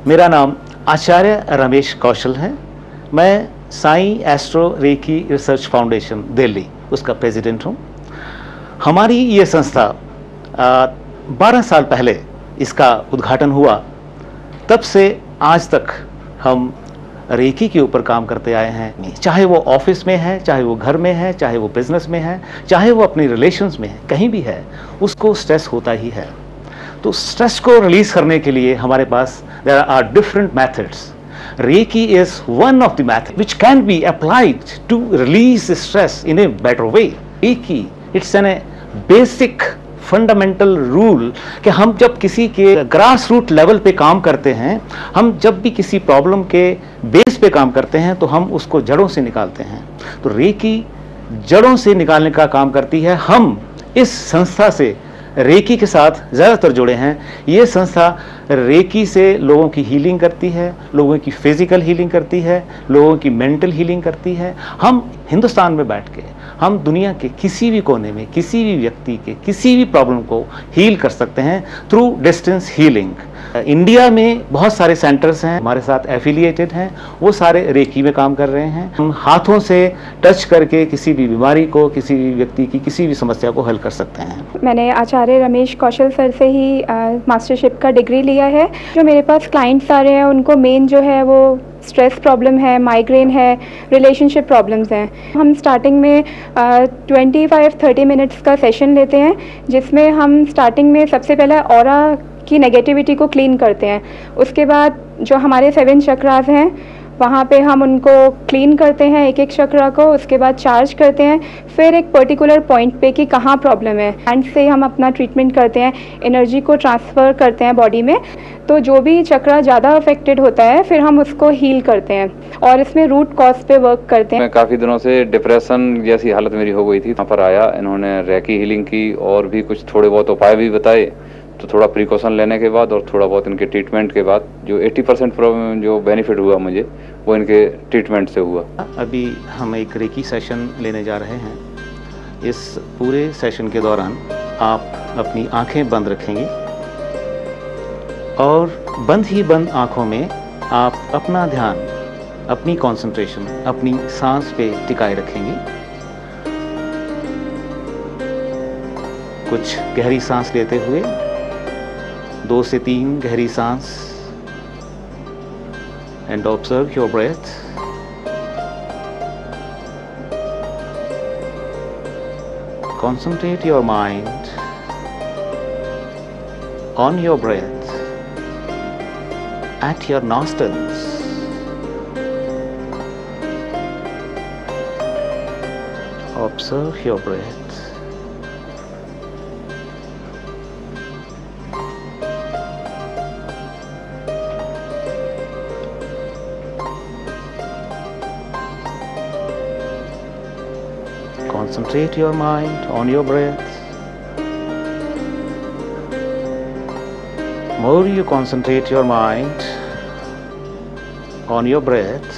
मेरा नाम आचार्य रमेश कौशल है। मैं Sai astro reiki research foundation Delhi उसका प्रेसिडेंट हूँ। हमारी ये संस्था 12 साल पहले इसका उद्घाटन हुआ। तब से आज तक हम रेकी के ऊपर काम करते आए हैं। चाहे वो ऑफिस में है, चाहे वो घर में है, चाहे वो बिजनेस में है, चाहे वो अपनी रिलेशंस में है, कहीं भी है, उसको स्ट्रेस होता ही है। तो स्ट्रेस को रिलीज करने के लिए हमारे पास there are different methods. Reiki is one of the methods which can be applied to release stress in a better way. Reiki, it's a basic fundamental rule कि हम जब किसी के ग्रास रूट लेवल पे काम करते हैं, हम जब भी किसी प्रॉब्लम के बेस पे काम करते हैं तो हम उसको जड़ों से निकालते हैं। तो रेकी जड़ों से निकालने का काम करती है। हम इस संस्था से रेकी के साथ ज़्यादातर जुड़े हैं। ये संस्था रेकी से लोगों की हीलिंग करती है, लोगों की फिजिकल हीलिंग करती है, लोगों की मेंटल हीलिंग करती है। हम हिंदुस्तान में बैठ के हम दुनिया के किसी भी कोने में किसी भी व्यक्ति के किसी भी प्रॉब्लम को हील कर सकते हैं थ्रू डिस्टेंस हीलिंग। इंडिया में बहुत सारे सेंटर्स हैं हमारे साथ एफिलिएटेड हैं, वो सारे रेकी में काम कर रहे हैं। हम हाथों से टच करके किसी भी बीमारी को, किसी भी व्यक्ति की किसी भी समस्या को हल कर सकते हैं। मैंने आचार्य रमेश कौशल सर से ही मास्टरशिप का डिग्री लिया है। जो मेरे पास क्लाइंट्स आ रहे हैं उनको मेन जो है वो स्ट्रेस प्रॉब्लम है, माइग्रेन है, रिलेशनशिप प्रॉब्लम्स हैं। हम स्टार्टिंग में 25-30 मिनट्स का सेशन लेते हैं, जिसमें हम स्टार्टिंग में सबसे पहले ऑरा की नेगेटिविटी को क्लीन करते हैं। उसके बाद जो हमारे 7 चक्रास हैं वहाँ पे हम उनको क्लीन करते हैं, एक एक चक्रा को। उसके बाद चार्ज करते हैं, फिर एक पर्टिकुलर पॉइंट पे कि कहाँ प्रॉब्लम है, हैंड से हम अपना ट्रीटमेंट करते हैं, एनर्जी को ट्रांसफ़र करते हैं बॉडी में। तो जो भी चक्रा ज़्यादा अफेक्टेड होता है फिर हम उसको हील करते हैं और इसमें रूट कॉज पे वर्क करते हैं। मैं काफ़ी दिनों से डिप्रेशन जैसी हालत मेरी हो गई थी। यहाँ पर आया, इन्होंने रेकी हीलिंग की और भी कुछ थोड़े बहुत उपाय भी बताए। तो थोड़ा प्रिकॉशन लेने के बाद और थोड़ा बहुत इनके ट्रीटमेंट के बाद जो 80% जो बेनिफिट हुआ मुझे, वो इनके ट्रीटमेंट से हुआ। अभी हम एक रेकी सेशन लेने जा रहे हैं। इस पूरे सेशन के दौरान आप अपनी आंखें बंद रखेंगे और बंद ही बंद आंखों में आप अपना ध्यान, अपनी कंसंट्रेशन अपनी सांस पे टिकाए रखेंगे। कुछ गहरी सांस लेते हुए 2 से 3 गहरी सांस and observe your breath. Concentrate your mind on your breath at your nostrils. Observe your breath. Concentrate your mind on your breath. More you concentrate your mind on your breath,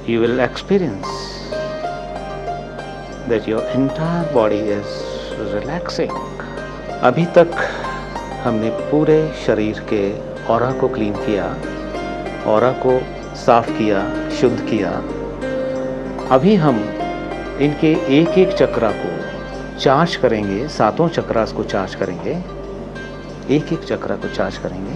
you will experience that your entire body is relaxing. अभी तक हमने पूरे शरीर के aura को clean किया, aura को साफ किया, शुद्ध किया। अभी हम इनके एक एक चक्रा को चार्ज करेंगे, 7 चक्रास को चार्ज करेंगे, एक एक चक्रा को चार्ज करेंगे।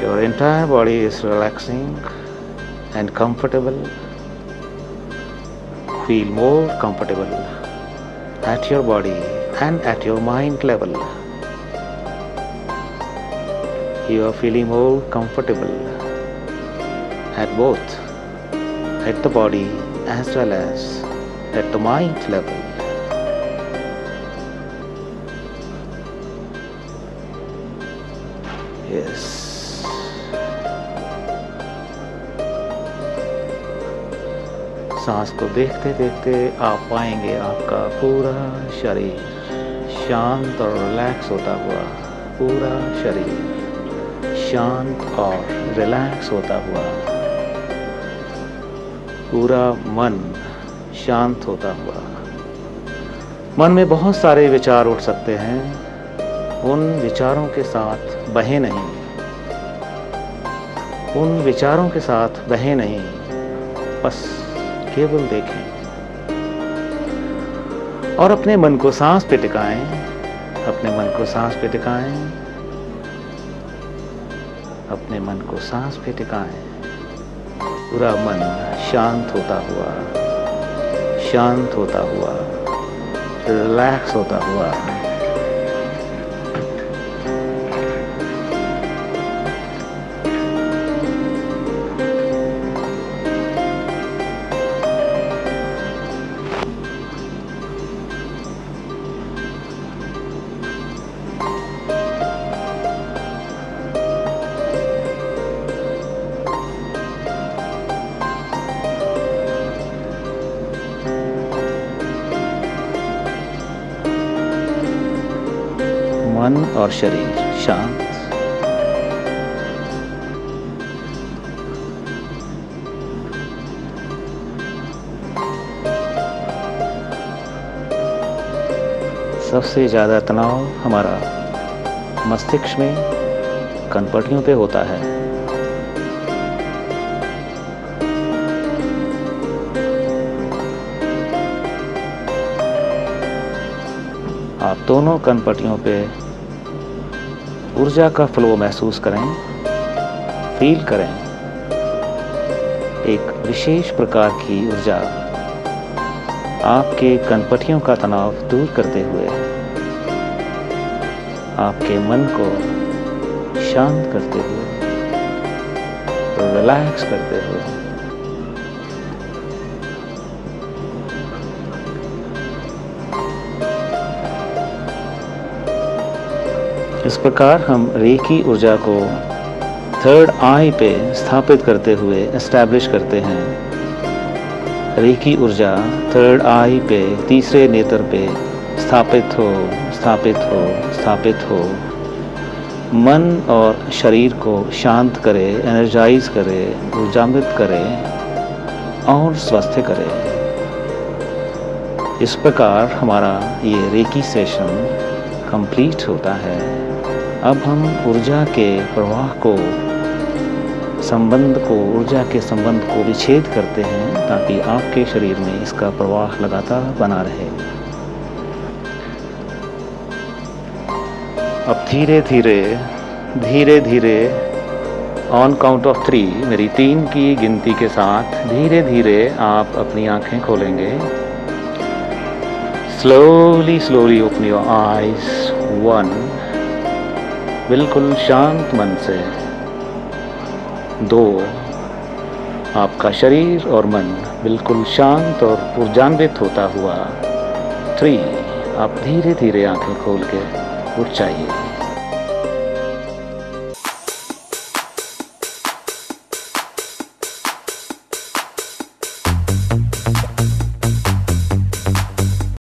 Your entire body is relaxing and comfortable. Feel more comfortable at your body and at your mind level. You are feeling more comfortable at both, at the body as well as at the mind level. Yes. सांस को देखते देखते आप पाएंगे आपका पूरा शरीर शांत और रिलैक्स होता हुआ पूरा शरीर शांत और रिलैक्स होता हुआ, पूरा मन शांत होता हुआ। मन में बहुत सारे विचार उठ सकते हैं, उन विचारों के साथ बहे नहीं, उन विचारों के साथ बहे नहीं, बस केवल देखें और अपने मन को सांस पे टिकाएं, अपने मन को सांस पे टिकाएं, अपने मन को सांस पे टिकाएं। पूरा मन शांत होता हुआ, शांत होता हुआ, रिलैक्स होता हुआ। मन और शरीर शांत। सबसे ज़्यादा तनाव हमारा मस्तिष्क में कनपटियों पे होता है। आप दोनों कनपटियों पे ऊर्जा का फ्लो महसूस करें, फील करें। एक विशेष प्रकार की ऊर्जा आपके कनपटियों का तनाव दूर करते हुए आपके मन को शांत करते हुए, रिलैक्स करते हुए। इस प्रकार हम रेकी ऊर्जा को थर्ड आई पे स्थापित करते हुए एस्टैब्लिश करते हैं। रेकी ऊर्जा थर्ड आई पे, तीसरे नेत्र पे स्थापित हो, स्थापित हो, स्थापित हो। मन और शरीर को शांत करे, एनर्जाइज करे, ऊर्जान्वित करे और स्वस्थ करे। इस प्रकार हमारा ये रेकी सेशन कंप्लीट होता है। अब हम ऊर्जा के प्रवाह को, ऊर्जा के संबंध को विच्छेद करते हैं ताकि आपके शरीर में इसका प्रवाह लगातार बना रहे। अब धीरे धीरे धीरे धीरे ऑन काउंट ऑफ 3, मेरी 3 की गिनती के साथ धीरे धीरे आप अपनी आंखें खोलेंगे। Slowly slowly open your eyes. 1, बिल्कुल शांत मन से। 2, आपका शरीर और मन बिल्कुल शांत और ऊर्जान्वित होता हुआ। 3, आप धीरे धीरे आंखें खोल के उठ जाइए।